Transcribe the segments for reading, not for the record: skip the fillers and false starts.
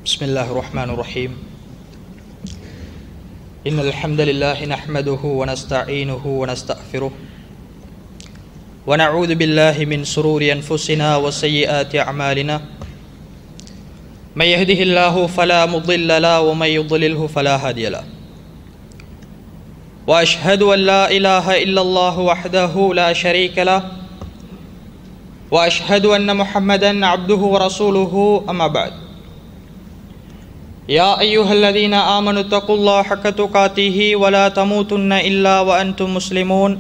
بسم الله الرحمن الرحيم إن الحمد لله نحمده ونستعينه ونستغفره ونعوذ بالله من شرور أنفسنا وسيئات أعمالنا من يهده الله فلا مضل له ومن يضلله فلا هادي له وأشهد أن لا إله إلا الله وحده لا شريك له وأشهد أن محمدا عبده ورسوله أما بعد يا أيها الذين آمنوا اتقوا الله حق تقاته ولا تموتن إلا وأنتم مسلمون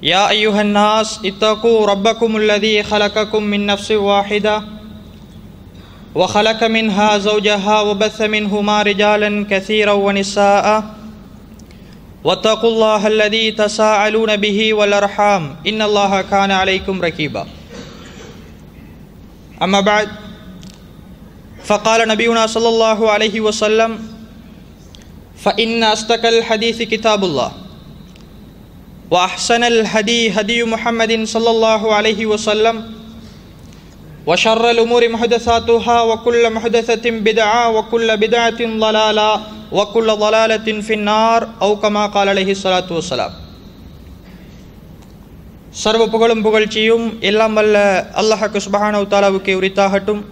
يا أيها الناس اتقوا ربكم الذي خلقكم من نفس واحدة وخلق منها زوجها وبث منهما رجالا كثيرا ونساء واتقوا الله الذي تساءلون به والأرحام إن الله كان عليكم رقيبا أما بعد فقال نبينا صلى الله عليه وسلم فإن أصدق الحديث كتاب الله وأحسن الهدي هدي محمد صلى الله عليه وسلم وشر الأمور محدثاتها وكل محدثة بدعة وكل بدعة ضلالة وكل ضلالة في النار أو كما قال عليه الصلاة والسلام. சர்வ புகழும் புகழ்ச்சியும் எல்லாம் வல்ல அல்லாஹ் சுப்ஹானஹு வ தஆலாவுக்கே உரித்தாகட்டும்.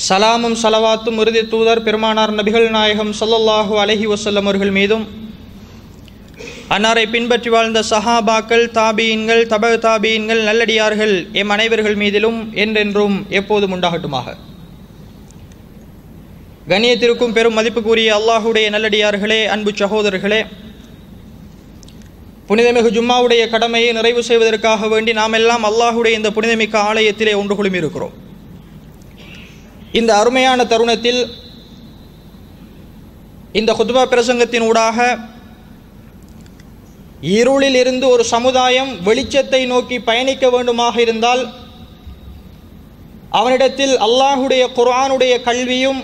சலாமும் சலவாத்தும் இறுதி தூதர் பெருமானார் நபிகள் நாயகம் ஸல்லல்லாஹு அலைஹி வஸல்லம் அவர்கள் மீதும் அன்னாரை பின்பற்றி வாழ்ந்த சஹாபாக்கள், தாபீன்கள், தப தாபீன்கள், நல்லடியார்கள் எம் அனைவர்கள் மீதிலும் என்றென்றும் எப்போதும் உண்டாகட்டுமாக. கண்ணியத்திற்கும் பெரும் மதிப்புக்குரிய அல்லாஹுடைய நல்லடியார்களே, அன்பு சகோதரர்களே, புனிதமிகு ஜும்மாவுடைய கடமையை நிறைவு செய்வதற்காக வேண்டி நாம் எல்லாம் அல்லாஹுடைய இந்த புனிதமிக்க ஆலயத்திலே ஒன்று குழுமி இருக்கிறோம். இந்த அருமையான தருணத்தில் இந்த குத்பா பிரசங்கத்தின் ஊடாக இருளில் இருந்து ஒரு சமுதாயம் வெளிச்சத்தை நோக்கி பயணிக்க வேண்டுமாக இருந்தால் அவனிடத்தில் அல்லாஹுடைய குர்ஆனுடைய கல்வியும்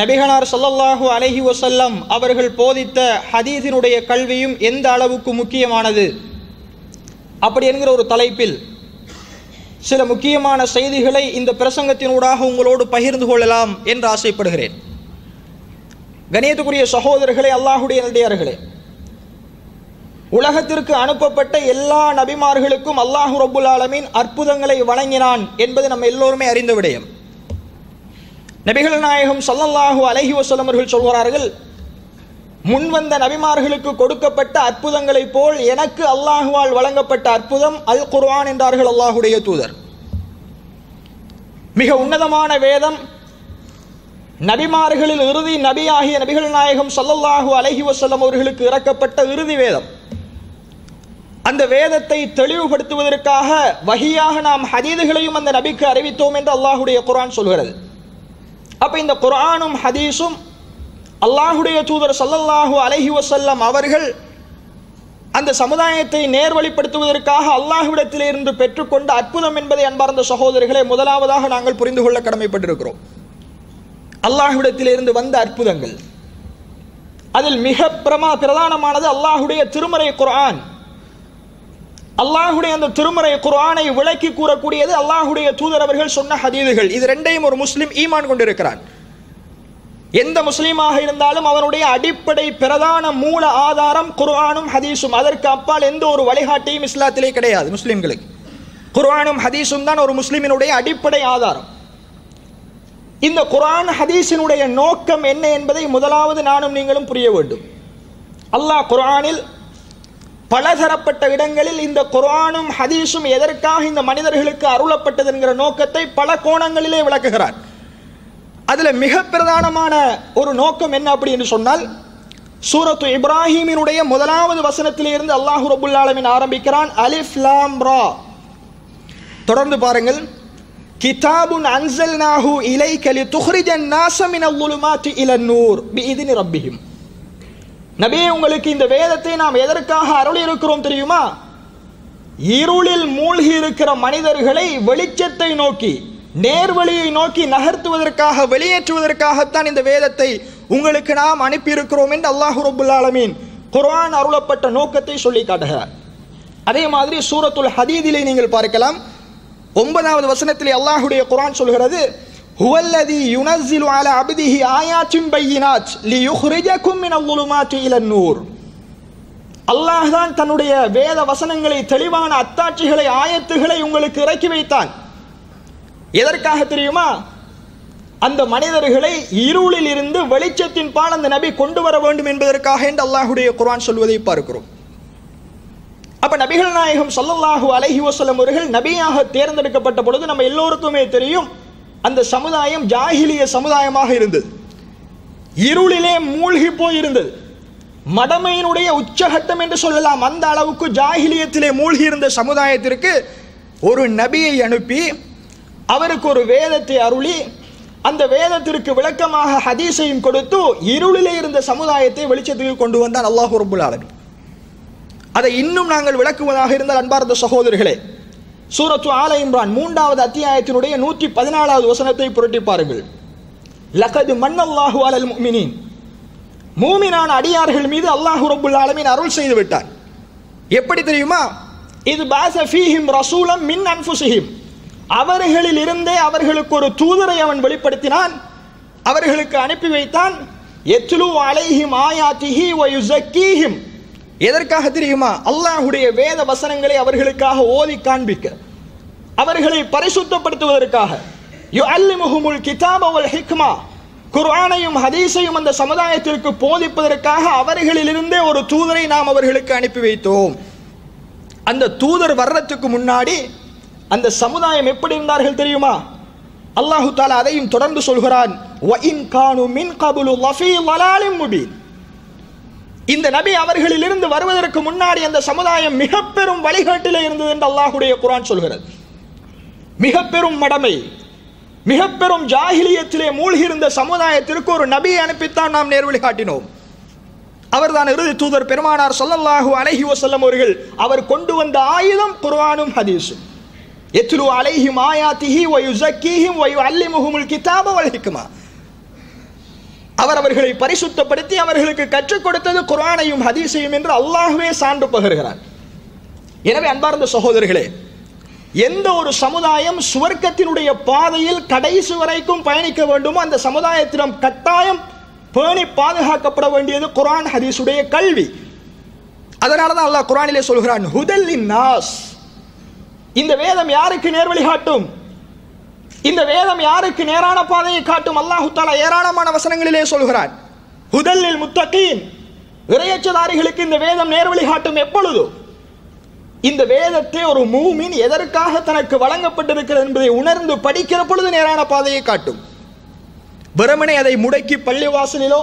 நபிகளார் ஸல்லல்லாஹு அலைஹி வஸல்லம் அவர்கள் போதித்த ஹதீஸினுடைய கல்வியும் எந்த அளவுக்கு முக்கியமானது அப்படி என்கிற ஒரு தலைப்பில் சில முக்கியமான செய்திகளை இந்த பிரசங்கத்தினூடாக உங்களோடு பகிர்ந்து கொள்ளலாம் என்று ஆசைப்படுகிறேன். கண்ணியத்துக்குரிய சகோதரர்களே, அல்லாஹுடைய நல்லடியார்களே, உலகத்திற்கு அனுப்பப்பட்ட எல்லா நபிமார்களுக்கும் அல்லாஹு ரப்புல் ஆலமீன் அற்புதங்களை வழங்கினான் என்பது நம்ம எல்லோருமே அறிந்த விடயம். நபிகள் நாயகம் ஸல்லல்லாஹு அலைஹி வஸல்லம் அவர்கள் சொல்கிறார்கள், முன்வந்த நபிமார்களுக்கு கொடுக்கப்பட்ட அற்புதங்களை போல் எனக்கு அல்லாஹுவால் வழங்கப்பட்ட அற்புதம் அல் குர்ஆன் என்றார்கள் அல்லாஹுடைய தூதர். மிக உன்னதமான வேதம், நபிமார்களில் இறுதி நபியாகிய நபிகள் நாயகம் ஸல்லல்லாஹு அலைஹி வஸல்லம் அவர்களுக்கு இறக்கப்பட்ட இறுதி வேதம். அந்த வேதத்தை தெளிவுபடுத்துவதற்காக வஹியாக நாம் ஹதீதுகளையும் அந்த நபிக்கு அறிவித்தோம் என்று அல்லாஹுடைய குர்ஆன் சொல்கிறது. அப்ப இந்த குர்ஆனும் ஹதீஸும் அல்லாஹுடைய தூதர் ஸல்லல்லாஹு அலைஹி வஸல்லம் அவர்கள் அந்த சமுதாயத்தை நேர்வழிப்படுத்துவதற்காக அல்லாஹ்விடத்திலிருந்து பெற்றுக்கொண்ட அற்புதம் என்பதை அன்பார்ந்த சகோதரர்களே முதலாவதாக நாங்கள் புரிந்து கொள்ள கடமைப்பட்டிருக்கிறோம். அல்லாஹ்விடத்திலிருந்து வந்த அற்புதங்கள், அதில் மிக பிரதானமானது அல்லாஹுடைய திருமறை குர்ஆன். அல்லாஹுடைய அந்த திருமறை குர்ஆனை விளக்கி கூறக்கூடியது அல்லாஹுடைய தூதர் அவர்கள் சொன்ன ஹதீதுகள். இது ரெண்டையும் ஒரு முஸ்லிம் ஈமான் கொண்டிருக்கிறான். எந்த முஸ்லீமாக இருந்தாலும் அவனுடைய அடிப்படை பிரதான மூல ஆதாரம் குர்ஆனும் ஹதீஸும். அதற்கு அப்பால் எந்த ஒரு வழிகாட்டியும் இஸ்லாத்திலே கிடையாது. முஸ்லிம்களுக்கு குர்ஆனும் ஹதீஸும் தான் ஒரு முஸ்லிமினுடைய அடிப்படை ஆதாரம். இந்த குர்ஆன் ஹதீஸினுடைய நோக்கம் என்ன என்பதை முதலாவது நானும் நீங்களும் புரிய வேண்டும். அல்லாஹ் குர்ஆனில் பலதரப்பட்ட இடங்களில் இந்த குர்ஆனும் ஹதீஸும் எதற்காக இந்த மனிதர்களுக்கு அருளப்பட்டது என்கிற நோக்கத்தை பல கோணங்களிலே விளக்குகிறார். அதுல மிக பிரதானமான ஒரு நோக்கம் என்ன அப்படி என்று சொன்னால், சூரத்து இப்ராஹீமினுடைய முதலாவது வசனத்திலிருந்து அல்லாஹு ரப்புல் ஆலமீன் ஆரம்பிக்கிறான். அலிஃப் லாம் ரா. தொடர்ந்து பாருங்கள். கிதாபுன் அன்ஸல்நாஹு இலைக லிதுக்ரிஜன் நாஸ மினல் ظுலுமாத்தி இலன் நூர் பிஇذن ரப்பிஹிம். நபியே, உங்களுக்கு இந்த வேதத்தை நாம் எதற்காக அருளி இருக்கிறோம் தெரியுமா? இருளில் மூழ்கி இருக்கிற மனிதர்களை வெளிச்சத்தை நோக்கி, நேர்வழியை நோக்கி நகர்த்துவதற்காக, வெளியேற்றுவதற்காகத்தான் இந்த வேதத்தை உங்களுக்கு நாம் அனுப்பியிருக்கிறோம் என்று அல்லாஹு ரப்புல் ஆலமீன் குர்ஆன் அருளப்பட்ட நோக்கத்தை சொல்லி காட்டுகிறார். அதே மாதிரி சூரத்துல் ஹதீதிலே நீங்கள் பார்க்கலாம். 9வது வசனத்திலே அல்லாஹுடைய குர்ஆன் சொல்கிறது, ஹுவல்லதி யுனஸ்ஸிலு அலா அப்திஹி ஆயாத்தின் பையினாத் லியுக்ரிஜகும் மினல் ஸுலுமாத்தி இலன் நூர். அல்லாஹ் தான் தன்னுடைய வேத வசனங்களை, தெளிவான அத்தாட்சிகளை, ஆயத்துகளை உங்களுக்கு இறக்கி வைத்தான். எதற்காக தெரியுமா? அந்த மனிதர்களை இருளில் இருந்து வெளிச்சத்தின் பால் அந்த நபி கொண்டு வர வேண்டும் என்பதற்காக என்று அல்லாஹ்வுடைய குர்ஆன் சொல்வதை பார்க்கிறோம். அப்ப நபிகள் நாயகம் ஸல்லல்லாஹு அலைஹி வஸல்லம் அவர்கள் நபியாக தேர்ந்தெடுக்கப்பட்ட பொழுது நம்ம எல்லோருக்குமே தெரியும், அந்த சமுதாயம் ஜாஹிலிய சமுதாயமாக இருந்தது. இருளிலே மூழ்கி போயிருந்தது. மடமையினுடைய உச்சகட்டம் என்று சொல்லலாம். அந்த அளவுக்கு ஜாஹிலியத்திலே மூழ்கி இருந்த சமுதாயத்திற்கு ஒரு நபியை அனுப்பி அவருக்கு ஒரு வேதத்தை அருளி அந்த வேதத்திற்கு விளக்கமாக ஹதீஸையும் கொடுத்து இருளிலே இருந்த சமுதாயத்தை வெளிச்சத்துக்கு கொண்டு வந்தான் அல்லாஹ் ரப்பல் ஆலமீன். அதை இன்னும் நாங்கள் விளக்குவதாக இருந்தால் அன்பார்ந்த சகோதரர்களே, சூரத்து ஆல இம்ரான் 3வது அத்தியாயத்தினுடைய 114வது வசனத்தை புரட்டி பாருங்கள். லகது மன்னல்லாஹு அலல் முஃமினீன், மூமினான அடியார்கள் மீது அல்லாஹ் ரப்பல் ஆலமீன் அருள் செய்து விட்டான். எப்படி தெரியுமா? இது பாஸ ஃபீஹிம் ரசூலம் மின் அன்ஃபுஸிஹிம், அவர்களில் இருந்தே அவர்களுக்கு ஒரு தூதரை அவன் வெளிப்படுத்தினான், அவர்களுக்கு அனுப்பி வைத்தான். யத்லு அலைஹிம் ஆயாத்திஹி வ யுஸக்கீஹிம், எதற்காக தெரியுமா? அல்லாஹ்வுடைய வேத வசனங்களை அவர்களுக்காக ஓதி காண்பிக்க, அவர்களை பரிசுத்தப்படுத்துவதற்காக. யுஅல்லிமுஹுமுல் கிதாப வல் ஹிக்மா, குர்ஆனையும் ஹதீஸையும் அந்த சமுதாயத்திற்கு போதிப்பதற்காக அவர்களிலிருந்தே ஒரு தூதரை நாம் அவர்களுக்கு அனுப்பி வைத்தோம். அந்த தூதர் வர்றதுக்கு முன்னாடி அந்த சமுதாயம் எப்படி இருந்தார்கள் தெரியுமா? அல்லாஹு தஆலா அதையும் தொடர்ந்து சொல்கிறான், வ இன் கானு மின் கப்லு லஃபீ ضلالின் முபீன். இந்த நபி அவர்களிலிருந்து வருவதற்கு முன்னாடி அந்த சமுதாயம் மிக பெரும் வழிகாட்டிலே இருந்தது என்று அல்லாஹ்வுடைய குர்ஆன் சொல்கிறது. மிக பெரும் மடமை, மிக பெரும் ஜாஹிலியத்திலே மூழ்கி இருந்த சமுதாயத்திற்கு ஒரு நபியை அனுப்பித்தான் நாம் நேர்வழி காட்டினோம். அவர்தான் இறுதி தூதர் பெருமானார் ஸல்லல்லாஹு அலைஹி வஸல்லம் அவர்கள். அவர் கொண்டு வந்த ஆயுதம் குர்ஆனும் ஹதீஸும். யத்லு அலைஹிம் ஆயாத்திஹி வ யுஸக்கீஹிம் வ யுஅல்லிமுஹுமுல் கிதாப வல் ஹிக்மா. அவர் அவர்களை பரிசுத்தப்படுத்தி அவர்களுக்கு கற்றுக் கொடுத்தது குர்ஆனையும் ஹதீஸையும் என்று அல்லாஹ்வே சான்று பகர்கிறார். எனவே அன்பார்ந்த சகோதரர்களே, எந்த ஒரு சமுதாயம் சுவர்க்கத்தினுடைய பாதையில் கடைசி வரைக்கும் பயணிக்க வேண்டுமோ அந்த சமுதாயத்திடம் கட்டாயம் பேணி பாதுகாக்கப்பட வேண்டியது குர்ஆன் ஹதீஸுடைய கல்வி. அதனால தான் அல்லாஹ் குர்ஆனிலே சொல்கிறான், ஹுதல் லின்னாஸ். இந்த வேதம் யாருக்கு நேர்வழி காட்டும்? இந்த வேதம் யாருக்கு நேரான பாதையை காட்டும்? அல்லாஹு தஆலா ஏராளமான வசனங்களிலே சொல்கிறான். ஹுதல் லில் முத்தகீன், இறையச்சதாரிகளுக்கு இந்த வேதம் நேர்வழி காட்டும். எப்பொழுது? இந்த வேதத்தை ஒரு மூமின் எதற்காக தனக்கு வழங்கப்பட்டிருக்கிறது என்பதை உணர்ந்து படிக்கிற பொழுது நேரான பாதையை காட்டும். வெறுமனே அதை முடக்கி பள்ளிவாசலிலோ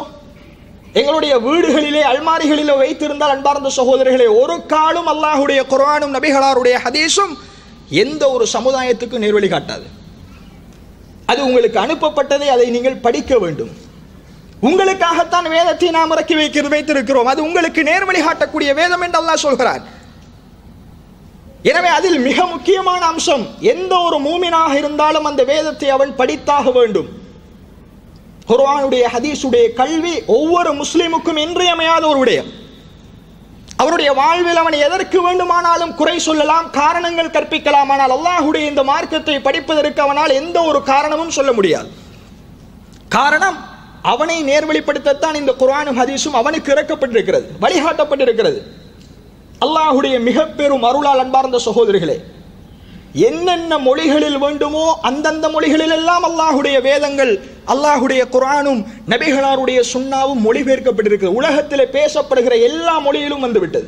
எங்களுடைய வீடுகளிலே அல்மாரிகளிலோ வைத்திருந்தால் அன்பார்ந்த சகோதரர்களே, ஒரு காலும் அல்லாஹ்வுடைய குர்ஆனும் நபிகளாருடைய ஹதீஸும் எந்த ஒரு சமுதாயத்துக்கு நேர்வழி காட்டாது. அது உங்களுக்கு அனுப்பப்பட்டதை அதை நீங்கள் படிக்க வேண்டும். உங்களுக்காகத்தான் வேதத்தை நாம் இறக்கி வைத்திருக்கிறோம். அது உங்களுக்கு நேர்வழி காட்டக்கூடிய வேதம் என்று அல்லாஹ் சொல்கிறார். எனவே அதில் மிக முக்கியமான அம்சம், எந்த ஒரு மூமினாக இருந்தாலும் அந்த வேதத்தை அவன் படித்தாக வேண்டும். குர்ஆனுடைய ஹதீஸுடைய கல்வி ஒவ்வொரு முஸ்லிமுக்கும் இன்றியமையாத ஒரு விடயம். அவருடைய வாழ்வில் அவன் எதற்கு வேண்டுமானாலும் குறை சொல்லலாம், காரணங்கள் கற்பிக்கலாம். ஆனால் அல்லாஹ்வுடைய இந்த மார்க்கத்தை படிப்பதற்கு அவனால் எந்த ஒரு காரணமும் சொல்ல முடியாது. காரணம், அவனை நேர்வழிப்படுத்தத்தான் இந்த குர்ஆனும் ஹதீஸும் அவனுக்கு இறக்கப்பட்டிருக்கிறது, வழிகாட்டப்பட்டிருக்கிறது. அல்லாஹ்வுடைய மிக பெரும் அருளால் அன்பார்ந்த சகோதரிகளே, என்னென்ன மொழிகளில் வேண்டுமோ அந்தந்த மொழிகளில் எல்லாம் அல்லாஹ்வுடைய வேதங்கள், அல்லாஹ்வுடைய குர்ஆனும் நபிகளாருடைய சுன்னாவும் மொழிபெயர்க்கப்பட்டிருக்கிறது. உலகத்திலே பேசப்படுகிற எல்லா மொழியிலும் வந்துவிட்டது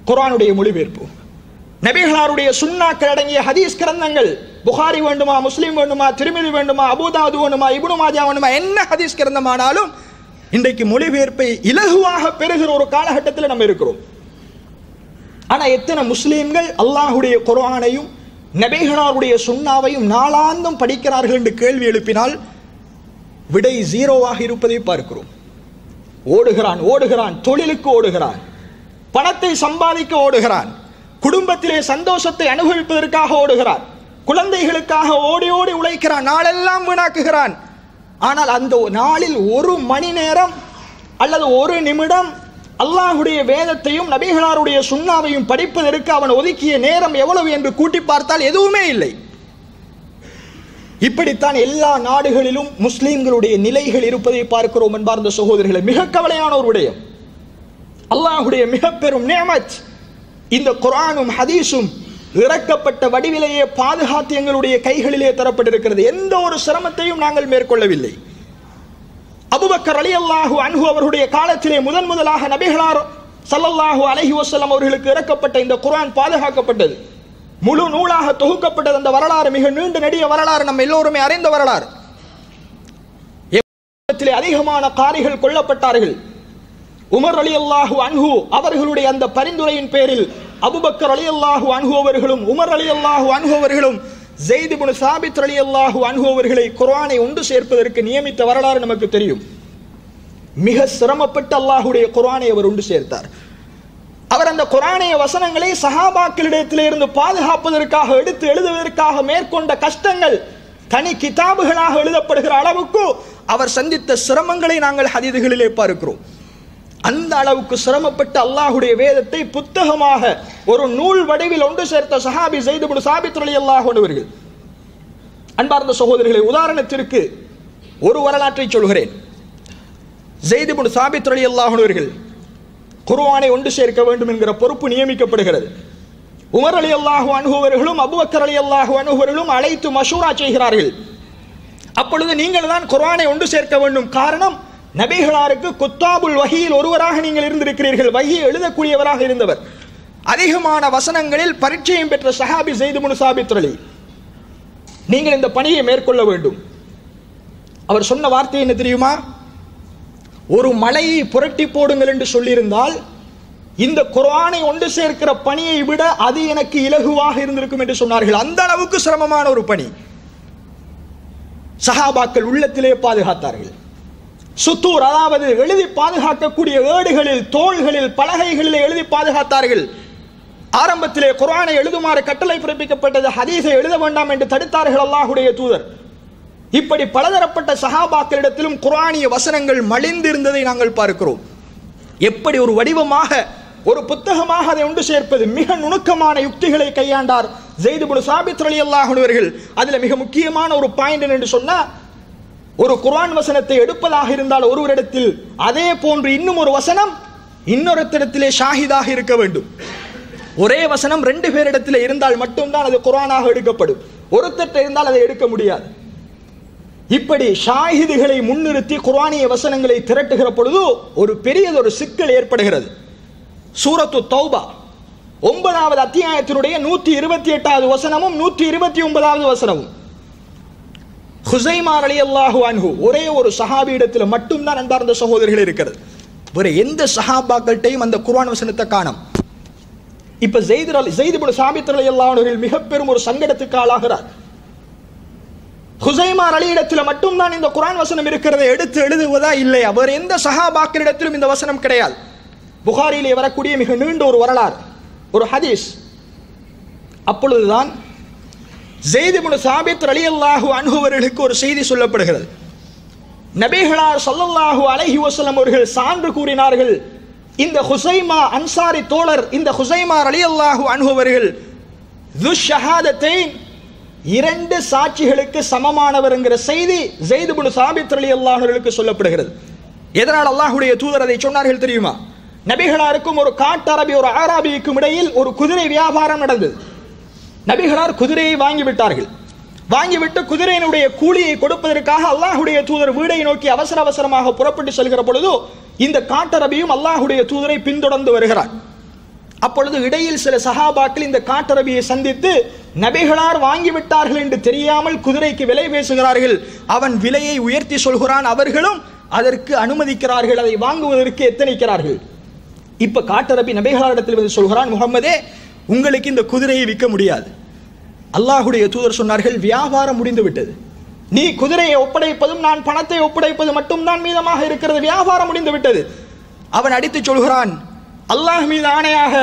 குர்ஆனுடைய மொழிபெயர்ப்பு. நபிகளாருடைய சுன்னாக்கள் அடங்கிய ஹதீஸ் கிரந்தங்கள், புகாரி வேண்டுமா, முஸ்லிம் வேண்டுமா, திருமிதி வேண்டுமா, அபூதாவுத் வேண்டுமா, இப்னு மாஜா வேண்டுமா, என்ன ஹதீஸ் கிரந்தமானாலும் இன்றைக்கு மொழிபெயர்ப்பை இலகுவாக பெறுகிற ஒரு காலகட்டத்தில் நம்ம இருக்கிறோம். ஆனா எத்தனை முஸ்லீம்கள் அல்லாஹ்வுடைய குர்ஆனையும் நபிகளாருடைய சுன்னாவையும் நாளாந்தம் படிக்கிறார்கள் என்று கேள்வி எழுப்பினால் விடை ஜீரோவாக இருப்பதை பார்க்கிறோம். ஓடுகிறான், தொழிலுக்கு ஓடுகிறான், பணத்தை சம்பாதிக்க ஓடுகிறான், குடும்பத்திலே சந்தோஷத்தை அனுபவிப்பதற்காக ஓடுகிறான், குழந்தைகளுக்காக ஓடி ஓடி உழைக்கிறான், நாளெல்லாம் வீணாக்குகிறான். ஆனால் அந்த நாளில் ஒரு மணி நேரம் அல்லது ஒரு நிமிடம் அல்லாஹ்வுடைய வேதத்தையும் நபிகளாருடைய சுன்னாவையும் படிப்பதற்கு அவன் ஒதுக்கிய நேரம் எவ்வளவு என்று கூட்டி பார்த்தால் எதுவுமே இல்லை. இப்படித்தான் எல்லா நாடுகளிலும் முஸ்லிம்களுடைய நிலைகள் இருப்பதை பார்க்கிறோம். அன்பார்ந்த சகோதரர்களே, மிக கவலையான ஒரு விடயம், அல்லாஹ்வுடைய மிக பெரும் நிஅமத் இந்த குர்ஆனும் ஹதீஸும் இறக்கப்பட்ட வடிவிலேயே பாதுகாத்து எங்களுடைய கைகளிலே தரப்பட்டிருக்கிறது. எந்த ஒரு சிரமத்தையும் நாங்கள் மேற்கொள்ளவில்லை. அபூபக்கர் ரலியல்லாஹு அன்ஹு அவர்களுடைய காலத்திலே முதலாக நபிகளார் ஸல்லல்லாஹு அலைஹி வஸல்லம் அவர்களுக்கு இறக்கப்பட்ட இந்த குர்ஆன் பாதுகாக்கப்பட்டது. முழு நூலாக தொகுக்கப்பட்டது. அந்த வரலாறு மிக நீண்ட நெடிய வரலாறு, நம்ம எல்லோருமே அறிந்த வரலாறு. அதிகமான காரிகள் கொல்லப்பட்டார்கள். உமர் ரலியல்லாஹு அன்ஹு அவர்களுடைய அந்த பரிந்துரையின் பேரில் அபூபக்கர் ரலியல்லாஹு அன்ஹு அவர்களும் உமர் ரலியல்லாஹு அன்ஹு அவர்களும் ஸைத் இப்னு சாபித் ரலியல்லாஹு அன்ஹு அவர்களை குர்ஆனை ஒன்று சேர்ப்பதற்கு நியமித்த வரலாறு நமக்கு தெரியும். மிக சிரமப்பட்டு அல்லாஹ்வுடைய குர்ஆனை அவர் ஒன்று சேர்த்தார். அவர் அந்த குர்ஆனிய வசனங்களை சஹாபாக்களிடத்திலிருந்து பாதுகாப்பதற்காக எடுத்து எழுதுவதற்காக மேற்கொண்ட கஷ்டங்கள் தனி கிதாபுகளாக எழுதப்படுகிற அளவுக்கு அவர் சந்தித்த சிரமங்களை நாங்கள் ஹதீதுகளிலே பார்க்கிறோம். அந்த அளவுக்கு சிரமப்பட்டு அல்லாஹ்வுடைய வேதத்தை புத்தகமாக ஒரு நூல் வடிவில் ஒன்று சேர்த்த சஹாபி ஸைத் இப்னு சாபித் ரலியல்லாஹு அன்ஹு அவர்கள். அன்பார்ந்த சகோதரர்களே, உதாரணத்திற்கு ஒரு வரலாற்றை சொல்கிறேன். ஸைத் இப்னு சாபித் ரலியல்லாஹு அன்ஹு அவர்கள் குர்ஆனை ஒன்று சேர்க்க வேண்டும் என்கிற பொறுப்பு நியமிக்கப்படுகிறது. உமர் ரலியல்லாஹு அன்ஹு அவர்களும் அபூபக்கர் ரலியல்லாஹு அன்ஹு அவர்களும் அழைத்து மஷூரா செய்கிறார்கள். அப்பொழுது நீங்கள் தான் குர்ஆனை ஒன்று சேர்க்க வேண்டும். காரணம், நபிகளாருக்கு குத்தாபுல் வஹியில் ஒருவராக நீங்கள் இருந்திருக்கிறீர்கள். வஹி எழுதக்கூடியவராக இருந்தவர். அதிகமான வசனங்களில் பரிச்சயம் பெற்ற சஹாபி ஸைத் இப்னு சாபித் ரலி, நீங்கள் இந்த பணியை மேற்கொள்ள வேண்டும். அவர் சொன்ன வார்த்தை என்ன தெரியுமா? ஒரு மலையை புரட்டி போடுங்கள் என்று சொல்லியிருந்தால் இந்த குர்ஆனை ஒன்று சேர்க்கிற பணியை விட அது எனக்கு இலகுவாக இருந்திருக்கும் என்று சொன்னார்கள். அந்த அளவுக்கு சிரமமான ஒரு பணி. சஹாபாக்கள் உள்ளத்திலே பாதுகாத்தார்கள். சுத்தூர், அதாவது எழுதி பாதுகாக்கக்கூடிய ஏடுகளில், தோள்களில், பலகைகளில் எழுதி பாதுகாத்தார்கள். ஆரம்பத்திலே குர்ஆனை எழுதுமாறு கட்டளை பிறப்பிக்கப்பட்டது. ஹதீஸை எழுத வேண்டாம் என்று தடுத்தார்கள் அல்லாஹ்வுடைய தூதர். இப்படி பலதரப்பட்ட சஹாபாக்களிடத்திலும் குர்ஆனிய வசனங்கள் மலிந்திருந்ததை நாங்கள் பார்க்கிறோம். எப்படி ஒரு வடிவமாக ஒரு புத்தகமாக அதை ஒன்று சேர்ப்பது, மிக நுணுக்கமான யுக்திகளை கையாண்டார் ஸைத் இப்னு சாபித் ரலியல்லாஹு அன்ஹு அவர்கள். அதில் மிக முக்கியமான ஒரு பாயிண்ட் என்று சொன்னா, ஒரு குர்ஆன் வசனத்தை எடுப்பதாக இருந்தால் ஒருவரிடத்தில் அதே போன்று இன்னும் ஒரு வசனம் இன்னொருத்திடத்திலே ஷாஹிதாக இருக்க வேண்டும். ஒரே வசனம் ரெண்டு பேரிடத்தில் இருந்தால் மட்டும்தான் அது குர்ஆனாக எடுக்கப்படும். ஒருத்தர் இருந்தால் அதை எடுக்க முடியாது. இப்படி ஷாஹிதுகளை முன்னிறுத்தி குர்ஆனிய வசனங்களை திரட்டுகிற பொழுது ஒரு பெரியதொரு சிக்கல் ஏற்படுகிறது. சூரத்து தௌபா 9வது அத்தியாயத்தினுடைய 128வது வசனமும் 129வது வசனமும் ஹுஸைமா ரலியல்லாஹு அன்ஹு ஒரே ஒரு சஹாபியிடத்தில் மட்டும்தான் அன்பார்ந்த சகோதரர்கள் இருக்கிறது. வேற எந்த சஹாபாக்கள்கிட்டையும் அந்த குர்ஆன் வசனத்தை காணோம். இப்ப ஸைத் இப்னு சாபித் ரலியல்லாஹு அன்ஹு மிக பெரும் ஒரு சங்கடத்துக்கு ஆளாகிறார். ஹுஸைமா ரலியிடத்தில் மட்டும்தான் இந்த குர்ஆன் வசனம் இருக்கிறதை எடுத்து எழுதுவதா இல்லையா? வேற எந்த சஹாபாக்களிடத்திலும் இந்த வசனம் கிடையாது. புகாரியிலே வரக்கூடிய மிக நீண்ட ஒரு வரலாறு, ஒரு ஹதீஸ். அப்பொழுதுதான் ஸைத் இப்னு சாபித் ரலியல்லாஹு அன்ஹு அவர்களுக்கு ஒரு செய்தி சொல்லப்படுகிறது. நபிகளார் ஸல்லல்லாஹு அலைஹி வஸல்லம் அவர்கள் சான்று கூறினார்கள், இந்த ஹுஸைமா அன்சாரி தோழர், இந்த ஹுஸைமா ரலியல்லாஹு அன்ஹு அவர்கள் ذுஷ் ஷஹாதத்தைன், இரண்டு சாட்சிகளுக்கு சமமானவர் என்கிற செய்தி ஸைத் இப்னு சாபித் ரலியல்லாஹு அன்ஹு அவர்களுக்கு சொல்லப்படுகிறது. எதனால் அல்லாஹ்வுடைய தூதர் அதை சொன்னார்கள் தெரியுமா? நபிகளாருக்கும் ஒரு காட்டரபி, ஒரு ஆராபிக்கும் இடையில் ஒரு குதிரை வியாபாரம் நடந்தது. நபிகளார் குதிரையை வாங்கிவிட்டார்கள். வாங்கிவிட்டு குதிரையினுடைய கூலியை கொடுப்பதற்காக அல்லாஹ்வுடைய தூதர் வீடை நோக்கி அவசர அவசரமாக புறப்பட்டு செல்கிற பொழுது இந்த காட்டரபியும் அல்லாஹ்வுடைய தூதரை பின்தொடர்ந்து வருகிறார். அப்பொழுது இடையில் சில சஹாபாக்கள் இந்த காட்டரபியை சந்தித்து நபிகளார் வாங்கிவிட்டார்கள் என்று தெரியாமல் குதிரைக்கு விலை பேசுகிறார்கள். அவன் விலையை உயர்த்தி சொல்கிறான். அவர்களும் அதற்கு அனுமதிக்கிறார்கள், அதை வாங்குவதற்கு எத்தனிக்கிறார்கள். இப்ப காட்டரபி நபிகளாரிடத்தில் வந்து சொல்கிறான், முஹம்மதே, உங்களுக்கு இந்த குதிரையை விற்க முடியாது. அல்லாஹ்வுடைய தூதர் சொன்னார்கள், வியாபாரம் முடிந்து விட்டது. நீ குதிரையை ஒப்படைப்பதும் நான் பணத்தை ஒப்படைப்பது மட்டும்தான் மீதமாக இருக்கிறது. வியாபாரம் முடிந்து விட்டது. அவன் அடித்து சொல்கிறான், அல்லாஹ் மீது ஆணையாக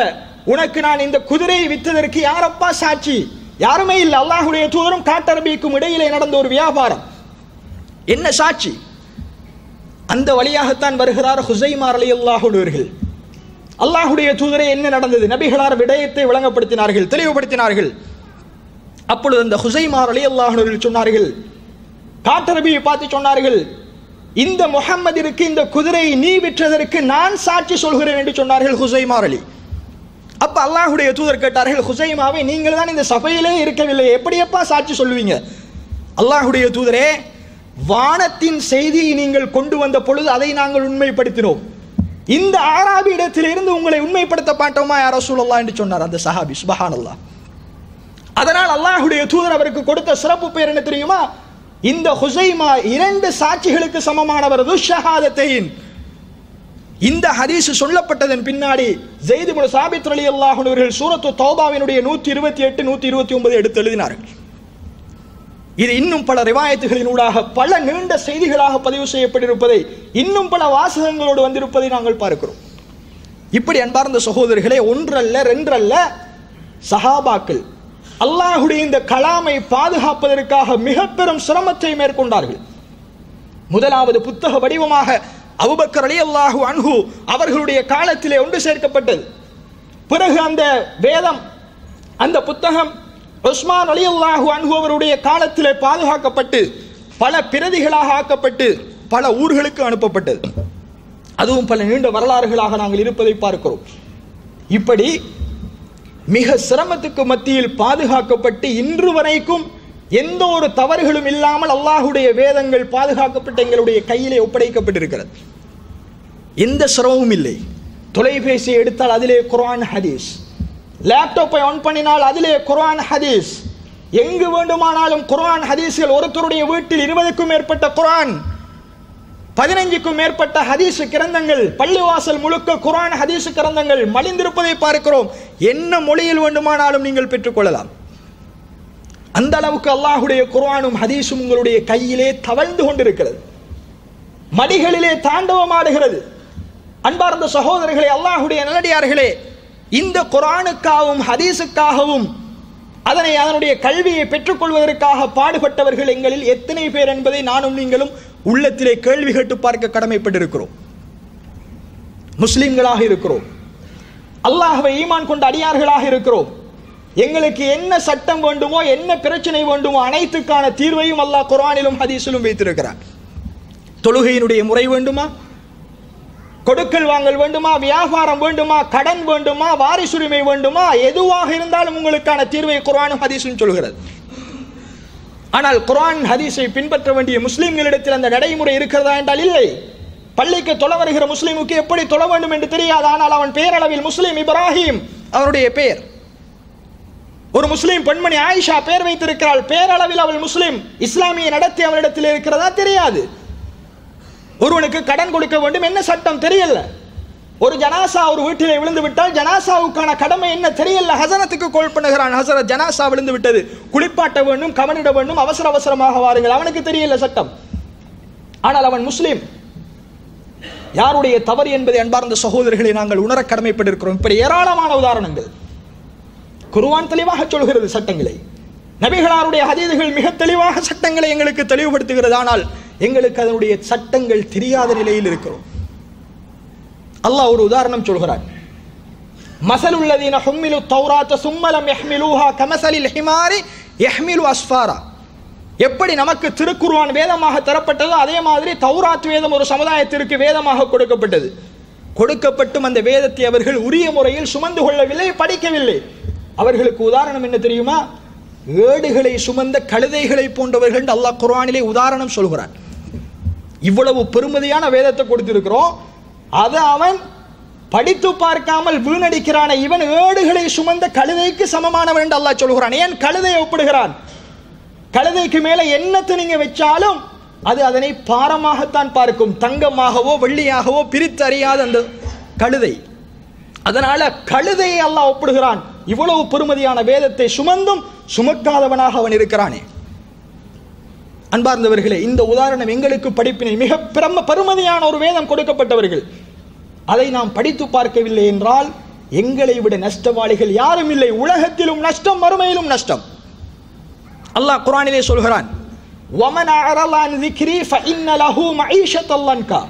உனக்கு நான் இந்த குதிரையை விற்றதற்கு யாரப்பா சாட்சி? யாருமே இல்லை. அல்லாஹ்வுடைய தூதரும் காட்டரபிக்கும் இடையிலே நடந்த ஒரு வியாபாரம். என்ன சாட்சி? அந்த வழியாகத்தான் வருகிறார் ஹுஸைமா ரலியல்லாஹு அன்ஹு அவர்கள். அல்லாஹ்வுடைய தூதரே, என்ன நடந்தது? நபிகளார் விடயத்தை விளங்கப்படுத்தினார்கள், தெளிவுபடுத்தினார்கள். அப்பொழுது அந்த ஹுசைமா ரலியல்லாஹு அன்ஹு சொன்னார்கள், காட்டரபியை பார்த்து சொன்னார்கள், இந்த முஹம்மதிற்கு இந்த குதிரையை நீ விற்றதற்கு நான் சாட்சி சொல்கிறேன் என்று சொன்னார்கள் ஹுசைமா அலி. அப்ப அல்லாஹ்வுடைய தூதர் கேட்டார்கள், ஹுசைமாவை நீங்கள் தான் இந்த சபையிலே இருக்கவில்லை, எப்படியப்பா சாட்சி சொல்லுவீங்க? அல்லாஹ்வுடைய தூதரே, வானத்தின் செய்தியை நீங்கள் கொண்டு வந்த பொழுது அதை நாங்கள் உண்மைப்படுத்தினோம், இந்த ஆராபி இடத்திலிருந்து உங்களை உண்மைப்படுத்த மாட்டோமா யா ரசூலல்லாஹ் என்று சொன்னார் அந்த சஹாபி. சுப்ஹானல்லாஹ். அதனால் அல்லாஹ்வுடைய தூதர் அவருக்கு கொடுத்த சிறப்பு பெயர் என்ன தெரியுமா? இந்த ஹுசைமா 2 சாட்சிகளுக்கு சமமானவர், துஷஹாதத்தைன். இந்த ஹதீஸ் சொல்லப்பட்டதன் பின்னாடி ஸைத் இப்னு சாபித் ரலியல்லாஹு அன்ஹு அவர்கள் சூரத்து தௌபாவினுடைய 128 129 எடுத்து எழுதினார்கள். இது இன்னும் பல ரிவாயத்துகளினூடாக பல நீண்ட செய்திகளாக பதிவு செய்யப்பட்டிருப்பதை, இன்னும் பல வாசகங்களோடு வந்திருப்பதை நாங்கள் பார்க்கிறோம். இப்படி அன்பார்ந்த சகோதரர்களே, ஒன்றல்ல ரெண்டல்ல, சஹாபாக்கள் அல்லாஹ்வுடைய இந்த கலாமை பாதுகாப்பதற்காக மிக பெரும் சிரமத்தை மேற்கொண்டார்கள். முதலாவது புத்தக வடிவமாக அபூபக்கர் ரலியல்லாஹு அன்ஹு அவர்களுடைய காலத்திலே ஒன்று சேர்க்கப்பட்டது. பிறகு அந்த வேதம், அந்த புத்தகம் உஸ்மான் ரலியல்லாஹு அன்ஹு அவருடைய காலத்திலே பாதுகாக்கப்பட்டு பல பிரதிகளாக ஆக்கப்பட்டு பல ஊர்களுக்கு அனுப்பப்பட்டது. அதுவும் பல நீண்ட வரலாறுகளாக நாங்கள் இருப்பதை பார்க்கிறோம். இப்படி மிக சிரமத்துக்கு மத்தியில் பாதுகாக்கப்பட்டு இன்று வரைக்கும் எந்த ஒரு தவறுகளும் இல்லாமல் அல்லாஹ்வுடைய வேதங்கள் பாதுகாக்கப்பட்டு எங்களுடைய கையிலே ஒப்படைக்கப்பட்டிருக்கிறது. எந்த சிரமமும் இல்லை. தொலைபேசியை எடுத்தால் அதிலே குர்ஆன் ஹதீஸ், லேப்டாப்பை ஆன் பண்ணினால் அதிலே குர்ஆன் ஹதீஸ், எங்கு வேண்டுமானாலும் குர்ஆன் ஹதீஸ்கள். ஒருத்தருடைய வீட்டில் 20க்கும் மேற்பட்ட குர்ஆன், 15க்கும் மேற்பட்ட ஹதீஸ் கிரந்தங்கள், பள்ளிவாசல் முழுக்க குர்ஆன் ஹதீஸ் கிரந்தங்கள் மலிந்திருப்பதை பார்க்கிறோம். என்ன மொழியில் வேண்டுமானாலும் நீங்கள் பெற்றுக்கொள்ளலாம். அந்த அளவுக்கு அல்லாஹ்வுடைய குர்ஆனும் ஹதீஸும் உங்களுடைய கையிலே தவழ்ந்து கொண்டிருக்கிறது, மடிகளிலே தாண்டவமாடுகிறது. அன்பார்ந்த சகோதரர்களே, அல்லாஹ்வுடைய நல்லடியார்களே, இந்த குர்ஆனுக்காகவும் ஹதீஸுக்காகவும் அதனுடைய கல்வியை பெற்றுக்கொள்வதற்காக பாடுபட்டவர்கள் எங்களில் எத்தனை பேர் என்பதை நானும் நீங்களும் உள்ளத்திலே கேள்வி கேட்டு பார்க்க கடமைப்பட்டிருக்கிறோம். முஸ்லிம்களாக இருக்கிறோம், அல்லாஹ்வை ஈமான் கொண்ட அடியார்களாக இருக்கிறோம். எங்களுக்கு என்ன சட்டம் வேண்டுமோ, என்ன பிரச்சனை வேண்டுமோ, அனைத்துக்கான தீர்வையும் அல்லாஹ் குர்ஆனிலும் ஹதீஸிலும் வைத்திருக்கிறார். தொழுகையினுடைய முறை வேண்டுமா, கொடுக்கல் வாங்கல் வேண்டுமா, வியாபாரம் வேண்டுமா, கடன் வேண்டுமா, வாரிசுரிமை வேண்டுமா, எதுவாக இருந்தாலும் உங்களுக்கான தீர்வை குர்ஆனும் ஹதீஸும் சொல்கிறது. ஆனால் குர்ஆன் ஹதீஸை பின்பற்ற வேண்டிய முஸ்லிம்களிடத்தில் அந்த நடைமுறை இருக்கிறதா என்றால் இல்லை. பள்ளிக்கு தொழ வருகிற முஸ்லிமுக்கு எப்படி தொழ வேண்டும் என்று தெரியாது. ஆனால் அவன் பெயரளவில் முஸ்லிம், இப்ராஹிம் அவருடைய பெயர். ஒரு முஸ்லிம் பெண்மணி ஆயிஷா பெயர் வைத்திருக்கிறாள், பெயரளவில் அவள் முஸ்லிம். இஸ்லாமிய நடத்தி அவளிடத்தில் இருக்கிறதா தெரியாது. ஒருவனுக்கு கடன் கொடுக்க வேண்டும், என்ன சட்டம் தெரியல. ஒரு ஜனாசா ஒரு வீட்டிலே விழுந்து விட்டால் ஜனாசாவுக்கான கடமை என்ன தெரியல. ஹசரத்துக்கு கால் பண்ணுகிறான், ஹசரத் ஜனாசா விழுந்து விட்டது, குளிப்பாட்ட வேண்டும், கவனிட வேண்டும், அவசர அவசரமாக வாருங்கள். அவனுக்கு தெரியல சட்டம், ஆனால் அவன் முஸ்லிம். யாருடைய தவறு என்பதை அன்பார்ந்த சகோதரர்களை நாங்கள் உணர கடமைப்பட்டிருக்கிறோம். இப்படி ஏராளமான உதாரணங்கள். குர்ஆன் தெளிவாக சொல்கிறது சட்டங்களை, நபிகளாருடைய ஹதீதுகள் மிக தெளிவாக சட்டங்களை எங்களுக்கு தெளிவுபடுத்துகிறது. ஆனால் எங்களுக்கு அதனுடைய சட்டங்கள் தெரியாத நிலையில் இருக்கிறோம். அல்லாஹ் ஒரு உதாரணம் சொல்கிறான், மஸலுல்லதீன ஹும்மிலு தௌராத்த சும்ம லம் யஹ்மிலூஹா கமஸலில் ஹிமாரி யஹ்மிலு அஸ்ஃபாரா. எப்படி நமக்கு திருக்குர்ஆன் வேதமாக தரப்பட்டதோ அதே மாதிரி தௌராத் வேதம் ஒரு சமுதாயத்திற்கு வேதமாக கொடுக்கப்பட்டது. கொடுக்கப்பட்டும் அந்த வேதத்தை அவர்கள் உரிய முறையில் சுமந்து கொள்ளவில்லை, படிக்கவில்லை. அவர்களுக்கு உதாரணம் என்ன தெரியுமா? ஏடுகளை சுமந்த கழுதைகளை போன்றவர்கள் அல்லாஹ் குர்ஆனிலே உதாரணம் சொல்கிறான். இவ்வளவு பெருமதியான வேதத்தை கொடுத்திருக்கிறோம், அதை அவன் படித்து பார்க்காமல் வீணடிக்கிறான இவன் ஏடுகளை சுமந்த கழுதைக்கு சமமானவன் என்று அல்லாஹ் சொல்கிறான். ஏன் கழுதையை ஒப்பிடுகிறான்? கழுதைக்கு மேலே என்னத்தை நீங்க வச்சாலும் அது அதனை பாரமாகத்தான் பார்க்கும், தங்கமாகவோ வெள்ளியாகவோ பிரித்து அறியாத அந்த கழுதை. அதனால கழுதையை அல்லாஹ் ஒப்பிடுகிறான். இவ்வளவு பெருமதியான வேதத்தை சுமந்தும் சுமக்காதவனாக அவன் இருக்கிறானே. அன்பார்ந்தவர்களே, இந்த உதாரணம் எங்களுக்கு படிப்பினை. மிக பெருமதியான ஒரு வேதம் கொடுக்கப்பட்டவர்கள், அதை நாம் படித்து பார்க்கவில்லை என்றால் எங்களை விட நஷ்டவாளிகள் யாரும் இல்லை. உலகத்திலும் நஷ்டம், மறுமையிலும் நஷ்டம். அல்லாஹ் குர்ஆனிலே சொல்கிறான், وَمَنْ أَعْرَضَ عَنْ ذِكْرِي فَإِنَّ لَهُ مَعِيشَةً ضَنْكًا.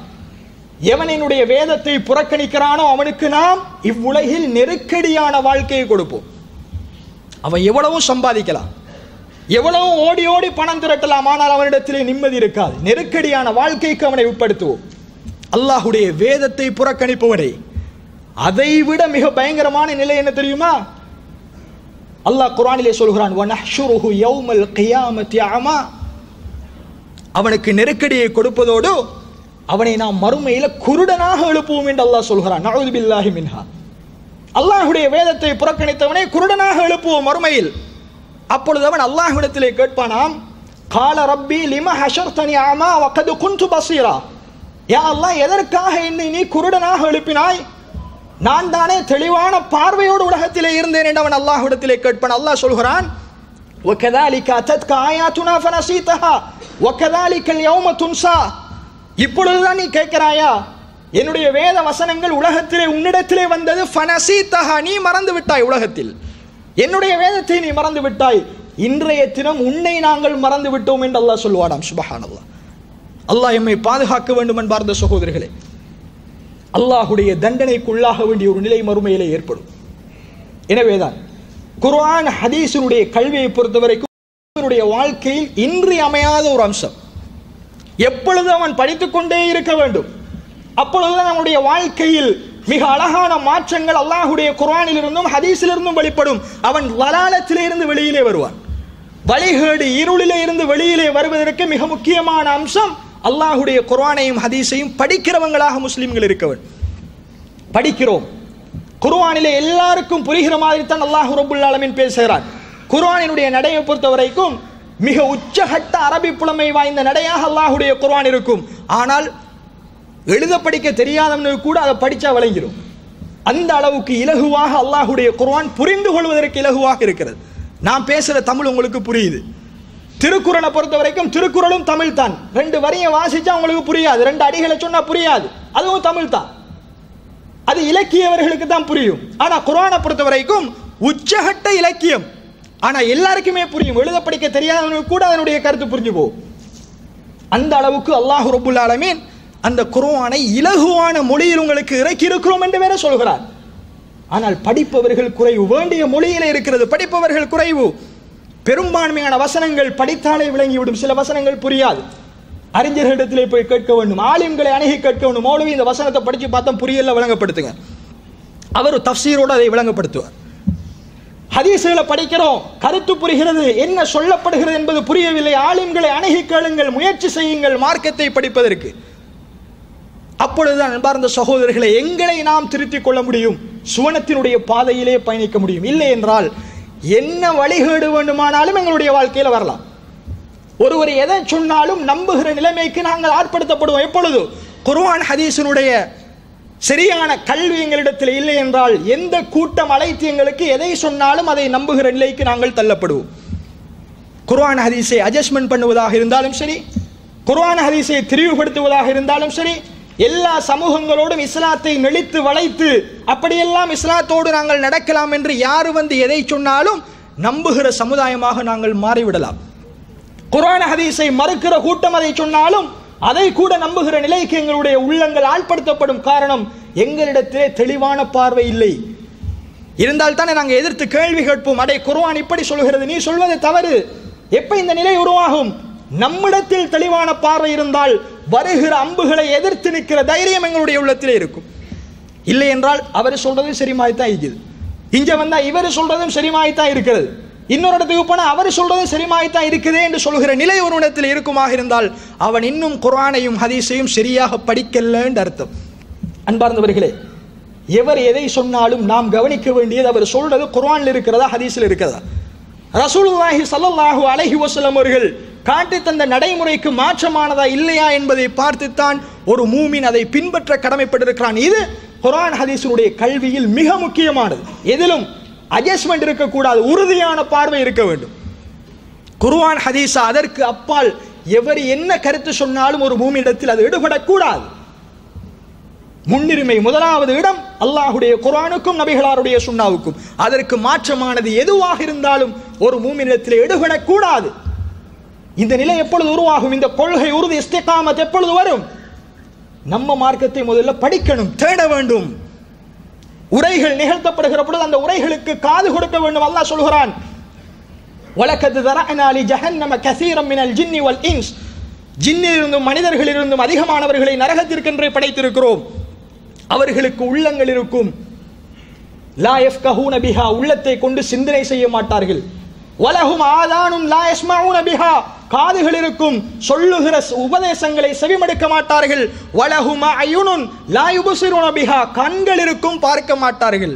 எவன் என்னுடைய வேதத்தை புறக்கணிக்கிறானோ அவனுக்கு நாம் இவ்வுலகில் நெருக்கடியான வாழ்க்கையை கொடுப்போம். அவன் எவ்வளவு சம்பாதிக்கலாம், எவ்வளவு ஓடி ஓடி பணம் திரட்டலாம், ஆனால் அவனிடத்திலே நிம்மதி இருக்காது. நெருக்கடியான வாழ்க்கைக்கு அவனை உட்படுத்துவோம். அல்லாஹுடைய வேதத்தை புறக்கணிப்பவனே, அதைவிட மிக பயங்கரமான நிலை என்ன தெரியுமா? அல்லாஹ் குர்ஆனிலே சொல்கிறான், வனஹ்ஷுருஹு யௌமல் கியாமத்தி அமா. அவனுக்கு நெருக்கடியை கொடுப்பதோடு அவனை நாம் மறுமையில குருடனாக எழுப்புவோம் என்று அல்லாஹ் சொல்கிறான். நஊது பில்லாஹி மின்ஹா. அல்லாஹுடைய வேதத்தை புறக்கணித்தவனை குருடனாக எழுப்புவோம் மறுமையில். அப்பொழுது அவன் அல்லாஹ்விடத்திலே கேட்பானாம், கால ரப்பி லிம ஹஷர்தனி அமா வகத் குன்து பஸீரா. யா அல்லாஹ், எதற்காக என்னை நீ குருடனாக எழுப்பினாய்? நான் தானே தெளிவான பார்வையோடு உலகத்திலே இருந்தேன் என்று அவன் அல்லாஹ்விடத்திலே கேட்பான். அல்லாஹ் சொல்கிறான், வகதாலிக அத்தத்க ஆயாத்துனா ஃபனஸீதஹா வகதாலிகல் யௌம துன்ஸா. இப்பொழுதுதான் நீ கேட்கிறாயா, என்னுடைய வேத வசனங்கள் உலகத்திலே உன்னிடத்திலே வந்தது, ஃபனஸீதஹா, நீ மறந்து விட்டாய். உலகத்தில் என்னுடைய வேதத்தை நீ மறந்து விட்டாய், இன்றைய தினம் உன்னை நாங்கள் மறந்து விட்டோம் என்று அல்லாஹ் சொல்வானாம். சுப்ஹானல்லாஹ். அல்லாஹ் எம்மை பாதுகாக்க வேண்டும் என்பார்ந்த சகோதரர்களே, அல்லாஹுடைய தண்டனைக்குள்ளாக வேண்டிய ஒரு நிலை மறுமையிலே ஏற்படும். எனவேதான் குர்ஆன் ஹதீஸினுடைய கல்வியை பொறுத்தவரைக்கும் வாழ்க்கையில் இன்றியமையாத ஒரு அம்சம். எப்பொழுது அவன் படித்துக் கொண்டே இருக்க வேண்டும். அப்பொழுதுதான் நம்முடைய வாழ்க்கையில் மிக அழகான மாற்றங்கள் அல்லாஹுடைய குர்ஆனிலிருந்தும் ஹதீஸிலிருந்தும் வெளிப்படும். அவன் வலாலத்திலே இருந்து வெளியிலே வருவான். வழிகேடு இருளிலே இருந்து வெளியிலே வருவதற்கு மிக முக்கியமான அம்சம் அல்லாஹுடைய குர்ஆனையும் ஹதீஸையும் படிக்கிறவங்களாக முஸ்லிம்கள் இருக்க வேண்டும். படிக்கிறோம். குர்ஆனிலே எல்லாருக்கும் புரிகிற மாதிரி தான் அல்லாஹ் ரப்புல் ஆலமீன் பேசுகிறான். குர்ஆனினுடைய நடையை பொறுத்த வரைக்கும் மிக உச்சகட்ட அரபி புலமை வாய்ந்த நடையாக அல்லாஹுடைய குர்ஆன் இருக்கும். ஆனால் எழுத படிக்க தெரியாதவனுக்கு கூட அதை படித்தா விளங்கிடும். அந்த அளவுக்கு இலகுவாக அல்லாஹுடைய குர்ஆன் புரிந்து கொள்வதற்கு இலகுவாக இருக்கிறது. நான் பேசுகிற தமிழ் உங்களுக்கு புரியுது. திருக்குறளை பொறுத்த வரைக்கும் திருக்குறளும் தமிழ் தான். 2 வரியை வாசிச்சா உங்களுக்கு புரியாது, 2 அடிகளை சொன்னா புரியாது, அதுவும் தமிழ் தான். அது இலக்கியவர்களுக்கு தான் புரியும். ஆனா குர்ஆனை பொறுத்த வரைக்கும் உச்சகட்ட இலக்கியம், ஆனா எல்லாருக்குமே புரியும். எழுத படிக்க தெரியாதவனுக்கு கூட அதனுடைய கருத்து புரிஞ்சு போகும். அந்த அளவுக்கு அல்லாஹ் ரப்புல் ஆலமீன் அந்த குர்ஆனை இலகுவான மொழியில் உங்களுக்கு இறக்கி இருக்கிறோம் என்று வேற சொல்கிறார். ஆனால் படிப்பவர்கள் குறைவு. வேண்டிய மொழியிலே இருக்கிறது, படிப்பவர்கள் குறைவு. பெரும்பான்மையான வசனங்கள் படித்தாலே விளங்கிவிடும், சில வசனங்கள் புரியாது. அறிஞர்களிடத்திலே போய் கேட்க வேண்டும், ஆலிம்களை அணுகி கேட்க வேண்டும். மௌலவி இந்த வசனத்தை படித்து பார்த்தா புரியல, விளங்கப்படுத்துங்க. அவர் தஃப்சீரோடு அதை விளங்கப்படுத்துவார். ஹதீஸ்களை படிக்கிறோம், கருத்து புரிகிறது, என்ன சொல்லப்படுகிறது என்பது புரியவில்லை, ஆலிம்களை அணுகி கேளுங்கள், முயற்சி செய்யுங்கள் மார்க்கத்தை படிப்பதற்கு. அப்பொழுதுதான் அன்பார்ந்த சகோதரர்களை எங்களை நாம் திருத்திக் கொள்ள முடியும், சுவனத்தினுடைய பாதையிலே பயணிக்க முடியும். இல்லை என்றால் என்ன வழிகேடு வேண்டுமானாலும் எங்களுடைய வாழ்க்கையில் வரலாம். ஒருவர் எதை சொன்னாலும் நம்புகிற நிலைமைக்கு நாங்கள் ஆட்படுத்தப்படுவோம். எப்பொழுது குர்ஆன் ஹதீஸினுடைய சரியான கல்வி எங்களிடத்தில் இல்லை என்றால் எந்த கூட்டம் அழைத்து எங்களுக்கு எதை சொன்னாலும் அதை நம்புகிற நிலைக்கு நாங்கள் தள்ளப்படுவோம். குர்ஆன் ஹதீஸை அட்ஜஸ்ட்மெண்ட் பண்ணுவதாக இருந்தாலும் சரி, குர்ஆன் ஹதீஸை திரிவுபடுத்துவதாக இருந்தாலும் சரி, எல்லா சமூகங்களோடும் இஸ்லாத்தை நெளித்து வளைத்து அப்படியெல்லாம் இஸ்லாத்தோடு நாங்கள் நடக்கலாம் என்று யார் வந்து எதை சொன்னாலும் நம்புகிற சமுதாயமாக நாங்கள் மாறிவிடலாம். குர்ஆன் ஹதீஸை மறுக்கிற கூட்டம் அதை சொன்னாலும் அதை கூட நம்புகிற நிலைக்கு எங்களுடைய உள்ளங்கள் ஆட்படுத்தப்படும். காரணம், எங்களிடத்திலே தெளிவான பார்வை இல்லை. இருந்தால் தானே நாங்கள் எதிர்த்து கேள்வி கேட்போம். அடே, குர்ஆன் இப்படி சொல்கிறது, நீ சொல்வது தவறு. எப்ப இந்த நிலை உருவாகும்? நம்மிடத்தில் தெளிவான பார்வை இருந்தால் வருகிற அம்புகளை எதிர்த்து நிற்கிற தைரியம் எங்களுடைய உள்ளத்திலே இருக்கும். இல்லை என்றால் அவர் சொல்றதும் சரிமாய்த்தான் இருக்குது, இங்க வந்தா இவர் சொல்றதும் சரிமாய்த்தான் இருக்கிறது, இன்னொரு இடத்துக்கு போனா அவர் சொல்றதும் சரிமாய்த்தான் இருக்குது என்று சொல்கிற நிலை ஒரு இடத்தில் இருக்குமாக இருந்தால் அவன் இன்னும் குர்ஆனையும் ஹதீஸையும் சரியாக படிக்கல என்று அர்த்தம். அன்பார்ந்தவர்களே, எவர் எதை சொன்னாலும் நாம் கவனிக்க வேண்டியது அவர் சொல்றது குர்ஆனில் இருக்கிறதா ஹதீஸில் இருக்கிறதா. ரசூலுல்லாஹி ஸல்லல்லாஹு அலைஹி வஸல்லம் அவர்கள் காட்டி தந்த நடைமுறைக்கு மாற்றமானதா இல்லையா என்பதை பார்த்துத்தான் ஒரு மூமின் அதை பின்பற்ற கடமைப்பட்டிருக்கிறான். இது குர்ஆன் ஹதீஸினுடைய கல்வியில் மிக முக்கியமானது. எதிலும் அட்ஜஸ்ட்மெண்ட் இருக்கக்கூடாது, உறுதியான பார்வை இருக்க வேண்டும். குர்ஆன் ஹதீஸ் அதற்கு அப்பால் எவர் என்ன கருத்து சொன்னாலும் ஒரு மூமினிடத்தில் அது எடுபடக்கூடாது. முன்னுரிமை, முதலாவது இடம் அல்லாஹுடைய குர்ஆனுக்கும் நபிகளாருடைய சுன்னாவுக்கும். அதற்கு மாற்றமானது எதுவாக இருந்தாலும் ஒரு மூமினிடத்தில் எடுபடக்கூடாது. இந்த நிலை எப்பொழுது உருவாகும்? இந்த கொள்கை உறுதி இஸ்திகாமத் எப்பொழுது வரும்? நம்ம மார்க்கத்தை முதல்ல படிக்கணும், தேட வேண்டும். உரைகள் நிகழ்த்தப்படுகிற பொழுது அந்த உரைகளுக்கு காது கொடுக்க வேண்டும். அல்லாஹ் சொல்கிறான், வலகத் தரஅனா லி ஜஹன்னம கஸீரம் மினல் ஜின்னி வல் இன்ஸ், ஜின்னிலிருந்தும் மனிதர்களிலிருந்தும் அதிகமானவர்களை நரகத்திற்கென்றே படைத்திருக்கிறோம். அவர்களுக்கு உள்ளங்கள் இருக்கும், லா யஃப்கஹூன பிஹா, உள்ளத்தை கொண்டு சிந்தனை செய்ய மாட்டார்கள். வலஹும் ஆதானும் லா யஸ்மஊன பிஹா, காதுகள் இருக்கும், சொல்லுகிற உபதேசங்களை செவிமடுக்க மாட்டார்கள். வலஹும் அயுனுன் லா யுபஸிருன பிஹா, கண்கள் இருக்கும், பார்க்க மாட்டார்கள்.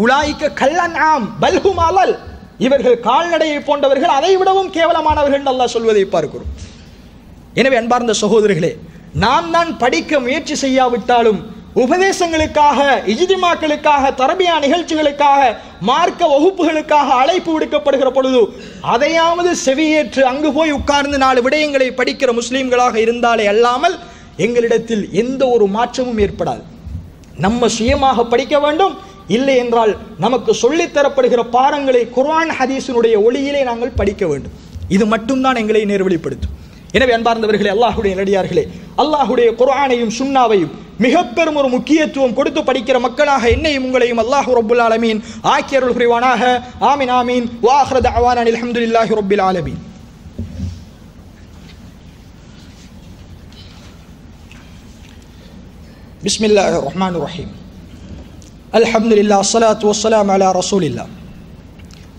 உலாயிக கல்லன்ஆம் பல்ஹும் அலல், இவர்கள் கால்நடையை போன்றவர்கள், அதை விடவும் கேவலமானவர்கள் என்று அல்லாஹ் சொல்வதை பார்க்கிறோம். எனவே அன்பார்ந்த சகோதரர்களே, நாம் தான் படிக்க முயற்சி செய்யாவிட்டாலும் உபதேசங்களுக்காக, இஜ்திமாக்களுக்காக, தரபியா நிகழ்ச்சிகளுக்காக, மார்க்க வகுப்புகளுக்காக அழைப்பு விடுக்கப்படுகிற பொழுது அதையாவது செவியேற்று அங்கு போய் உட்கார்ந்து 4 விடயங்களை படிக்கிற முஸ்லீம்களாக இருந்தாலே அல்லாமல் எங்களிடத்தில் எந்த ஒரு மாற்றமும் ஏற்படாது. நம்ம சுயமாக படிக்க வேண்டும். இல்லை என்றால் நமக்கு சொல்லித்தரப்படுகிற பாடங்களை குர்ஆன் ஹதீஸினுடைய ஒளியிலே நாங்கள் படிக்க வேண்டும். இது மட்டும்தான் எங்களை நேர்வழிப்படுத்தும். எனவே அன்பார்ந்தவர்களே, அல்லாஹ்வுடைய நல்லடியார்களே, அல்லாஹ்வுடைய குர்ஆனையும் சுன்னாவையும் மிக பெரும் ஒரு முக்கியத்துவம் கொடுத்து படிக்கிற மக்களாக என்னையும் உங்களையும் அல்லாஹ் ரப்புல் ஆலமீன் ஆக்கி அருள் புரிவானாக. ஆமீன் ஆமீன். வ ஆகிரு தஅவானா அல்ஹம்துலில்லாஹி ரப்பில் ஆலமீன். பிஸ்மில்லாஹிர் ரஹ்மானிர் ரஹீம். அல்ஹம்துலில்லாஹ் ஸலாத்து வஸ்ஸலாமு அலா ரசூலில்லாஹ்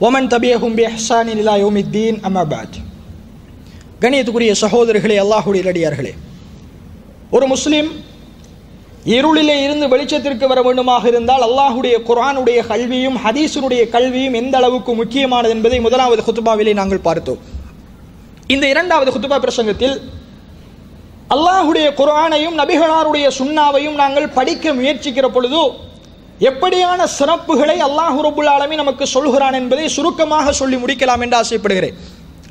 வ மன் தபியஹும் பி இஹ்சானின் இலா யௌமித்தீன். அம்மா பஅத். கண்ணியத்துக்குரிய சகோதரர்களே, அல்லாஹ்வுடைய நல்லடியார்களே, ஒரு முஸ்லிம் இருளிலே இருந்து வெளிச்சத்திற்கு வர வேண்டுமாக இருந்தால் அல்லாஹ்வுடைய குர்ஆனுடைய கல்வியும் ஹதீஸினுடைய கல்வியும் எந்த அளவுக்கு முக்கியமானது என்பதை முதலாவது குத்பாவிலே நாங்கள் பார்த்தோம். இந்த இரண்டாவது குத்பா பிரசங்கத்தில் அல்லாஹ்வுடைய குர்ஆனையும் நபிகளாருடைய சுன்னாவையும் நாங்கள் படிக்க முயற்சிக்கிற பொழுது எப்படியான சிறப்புகளை அல்லாஹ் ரப்புல் ஆலமீன் நமக்கு சொல்கிறான் என்பதை சுருக்கமாக சொல்லி முடிக்கலாம் என்று ஆசைப்படுகிறேன்.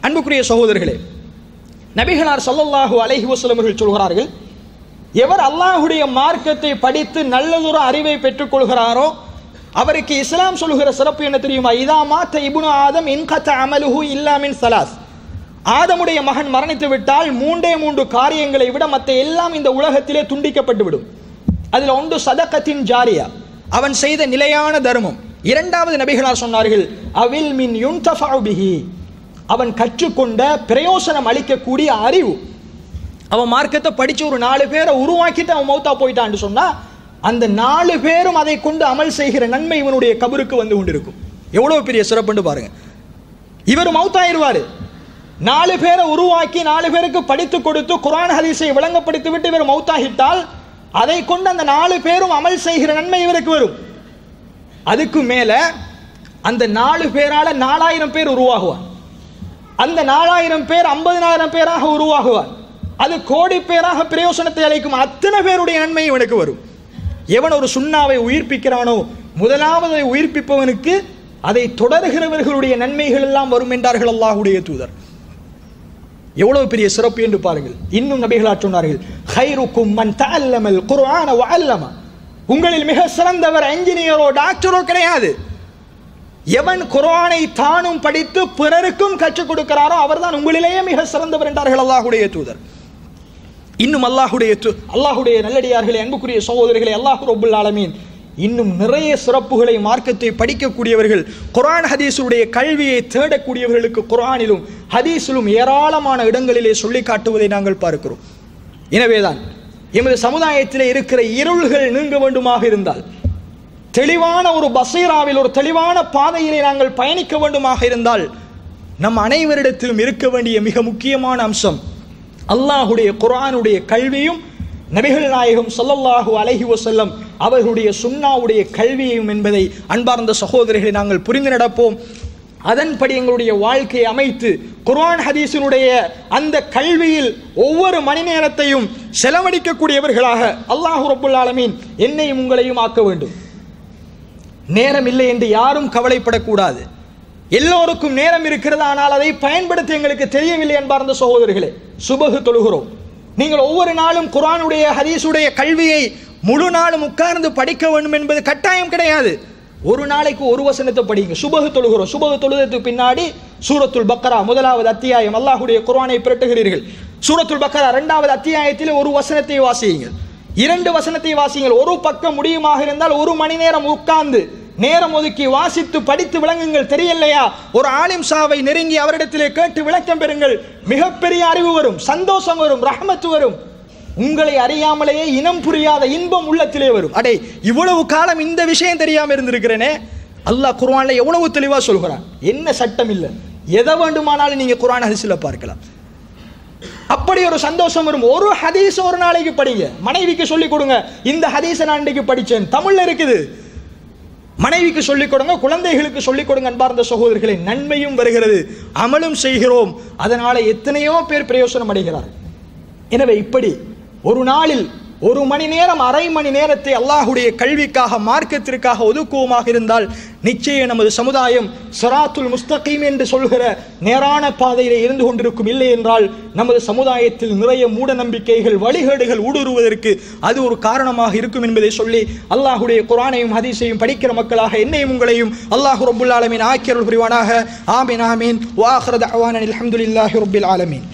அன்புக்குரிய சகோதரர்களே, நபிகளார் ஸல்லல்லாஹு அலைஹி வஸல்லம் அவர்கள் சொல்கிறார்கள், எவர் அல்லாஹ்வுடைய மார்க்கத்தை படித்து நல்லதொரு அறிவை பெற்றுக் கொள்கிறாரோ அவருக்கு இஸ்லாம் சொல்லுகிற சிறப்பு என்ன தெரியுமா? இதா மாத்த இப்னு ஆதம் இன்கத அமலுஹு இல்லா மின் ஸலாஸ், ஆதமுடைய மகன் மரணித்து விட்டால் 3 காரியங்களை விட மற்ற எல்லாம் இந்த உலகத்திலே துண்டிக்கப்பட்டு விடும். அதில் ஒன்று சதகத்தின் ஜாரியா, அவன் செய்த நிலையான தர்மம். இரண்டாவது நபிகளார் சொன்னார்கள், அவில் மின் யுன்தஃபஉ பிஹி, அவன் கற்றுக்கொண்ட பிரயோசனம் அளிக்கக்கூடிய அறிவு. அவன் மார்க்கத்தை படிச்சு ஒரு 4 பேரை உருவாக்கிட்டு அவன் மௌத்தா போயிட்டான்னு சொன்னா அந்த 4 பேரும் அதை கொண்டு அமல் செய்கிற நன்மை இவனுடைய கபருக்கு வந்து கொண்டிருக்கும். எவ்வளவு பெரிய சிறப்புன்னு பாருங்க. இவர் மௌத்தாயிருவாரு, 4 பேரை உருவாக்கி 4 பேருக்கு படித்து கொடுத்து குர்ஆன் ஹதீஸை விளங்கப்படுத்தி விட்டு இவர் மௌத்தாகிட்டால் அதை கொண்டு அந்த 4 பேரும் அமல் செய்கிற நன்மை இவருக்கு வரும். அதுக்கு மேல அந்த 4 பேரால 4000 பேர் உருவாகுவார். அந்த 4000 பேர் 50000 பேராக உருவாகுவார். அது கோடி பேராக பிரயோசனத்தை அளிக்கும். அத்தனை பேருடைய நன்மை இவனுக்கு வரும். எவன் ஒரு சுன்னாவை உயிர்ப்பிக்கிறானோ முதலாவது உயிர்ப்பிப்பவனுக்கு அதை தொடர்கிறவர்களுடைய நன்மைகள் எல்லாம் வரும் என்றார்கள் அல்லாஹ்வுடைய தூதர். எவ்வளவு பெரிய சிறப்பு என்று பாருங்கள். இன்னும் நபிகளார் சொன்னார்கள், கைருக்கும் மன் தஅல்லமல் குர்ஆன வ அல்லம, உங்களில் மிக சிறந்தவர் என்ஜினியரோ டாக்டரோ கிடையாது. எவன் குர்ஆனை தானும் படித்து பிறருக்கும் கற்றுக் கொடுக்கிறாரோ அவர்தான் உங்களிலேயே மிக சிறந்தவர் என்றார்கள் அல்லாஹ்வுடைய தூதர். இன்னும் அல்லாஹ்வுடைய நல்லடியார்களே, அன்புக்குரிய சகோதரர்களே, அல்லாஹ் ரப்புல் ஆலமீன் இன்னும் நிறைய சிறப்புகளை, மார்க்கத்தை படிக்கக்கூடியவர்கள், குர்ஆன் ஹதீஸுடைய கல்வியை தேடக்கூடியவர்களுக்கு குர்ஆனிலும் ஹதீஸிலும் ஏராளமான இடங்களிலே சொல்லி காட்டுவதை நாங்கள் பார்க்கிறோம். எனவேதான் எமது சமுதாயத்திலே இருக்கிற இருள்கள் நீங்க வேண்டுமாக இருந்தால், தெளிவான ஒரு பசீராவில் ஒரு தெளிவான பாதையிலே நாங்கள் பயணிக்க வேண்டுமாக இருந்தால், நம் அனைவரிடத்திலும் இருக்க வேண்டிய மிக முக்கியமான அம்சம் அல்லாஹ்வுடைய குர்ஆனுடைய கல்வியும் நபிகள் நாயகம் ஸல்லல்லாஹு அலைஹி வஸல்லம் அவர்களுடைய சுன்னாவுடைய கல்வியும் என்பதை அன்பார்ந்த சகோதரர்களை நாங்கள் புரிந்து நடப்போம். அதன்படி எங்களுடைய வாழ்க்கையை அமைத்து குர்ஆன் ஹதீஸினுடைய அந்த கல்வியில் ஒவ்வொரு மணி நேரத்தையும் செலவழிக்கக்கூடியவர்களாக அல்லாஹ் ரப்புல் ஆலமீன் என்னையும் உங்களையும் ஆக்க வேண்டும். நேரம் இல்லை என்று யாரும் கவலைப்படக்கூடாது. எல்லோருக்கும் நேரம் இருக்கிறது, ஆனால் அதை பயன்படுத்த எங்களுக்கு தெரியவில்லை. அன்பார்ந்த சகோதரர்களே, சுபஹு தொழுகிறோம். நீங்கள் ஒவ்வொரு நாளும் குர்ஆனுடைய ஹதீஸுடைய கல்வியை முழு நாளும் உட்கார்ந்து படிக்க வேண்டும் என்பது கட்டாயம் கிடையாது. ஒரு நாளைக்கு ஒரு வசனத்தை படிங்க. சுபஹு தொழுகிறோம். சுபஹு தொழுதத்துக்கு பின்னாடி சூரத்துல் பக்ரா 1வது அத்தியாயம் அல்லாஹ்வுடைய குர்ஆனை பிரட்டுகிறீர்கள். சூரத்துல் பக்ரா 2வது அத்தியாயத்தில் ஒரு வசனத்தை வாசியுங்கள், 2 வசனத்தை வாசியுங்கள். ஒரு பக்கம் முடியுமாக இருந்தால் 1 மணி நேரம் உட்கார்ந்து நேரம் ஒதுக்கி வாசித்து படித்து விளங்குங்கள். தெரியலையா, ஒரு ஆலிம் சாவை நெருங்கி அவரிடத்திலே கேட்டு விளக்கம் பெறுங்கள். மிகப்பெரிய அறிவு வரும், சந்தோஷம் வரும், ரஹ்மத் வரும். உங்களை அறியாமலேயே இனம் புரியாத இன்பம் உள்ளத்திலே வரும். அடே, இவ்வளவு காலம் இந்த விஷயம் தெரியாம இருந்திருக்கிறேனே. அல்லாஹ் குர்ஆன்ல எவ்வளவு தெளிவா சொல்கிறான். என்ன சட்டம் இல்லை, எதை வேண்டுமானாலும் நீங்க குர்ஆன் ஹதீஸ்ல பார்க்கலாம். அப்படி ஒரு சந்தோஷம் வரும். ஒரு ஹதீஸ் ஒரு நாளைக்கு படிங்க, மனைவிக்கு சொல்லிக் கொடுங்க. இந்த ஹதீஸை நான் இன்றைக்கு படித்தேன், தமிழ்ல இருக்குது. மனைவிக்கு சொல்லிக் கொடுங்க, குழந்தைகளுக்கு சொல்லிக் கொடுங்க. அன்பார்ந்த சகோதரர்களே, நன்மையும் வருகிறது, அமலும் செய்கிறோம். அதனால எத்தனையோ பேர் பிரயோசனம் அடைகிறார். எனவே இப்படி ஒரு நாளில் ஒரு மணி நேரம், அரை மணி நேரத்தை அல்லாஹுடைய கல்விக்காக, மார்க்கத்திற்காக ஒதுக்குவோமாக இருந்தால் நிச்சயம் நமது சமுதாயம் சிராத்துல் முஸ்தகீம் என்று சொல்கிற நேரான பாதையிலே இருந்து கொண்டிருக்கும். இல்லை என்றால் நமது சமுதாயத்தில் நிறைய மூட நம்பிக்கைகள், வழிகேடுகள் ஊடுருவதற்கு அது ஒரு காரணமாக இருக்கும் என்பதை சொல்லி, அல்லாஹுடைய குர்ஆனையும் ஹதீஸையும் படிக்கிற மக்களாக என்னையும் உங்களையும் அல்லாஹ் ரப்புல் ஆலமீன் ஆக்கி அருள் புரிவானாக. ஆமீன் ஆமீன். வ ஆகிரு தஅவானா அல்ஹம்துலில்லாஹி ரப்பில் ஆலமீன்.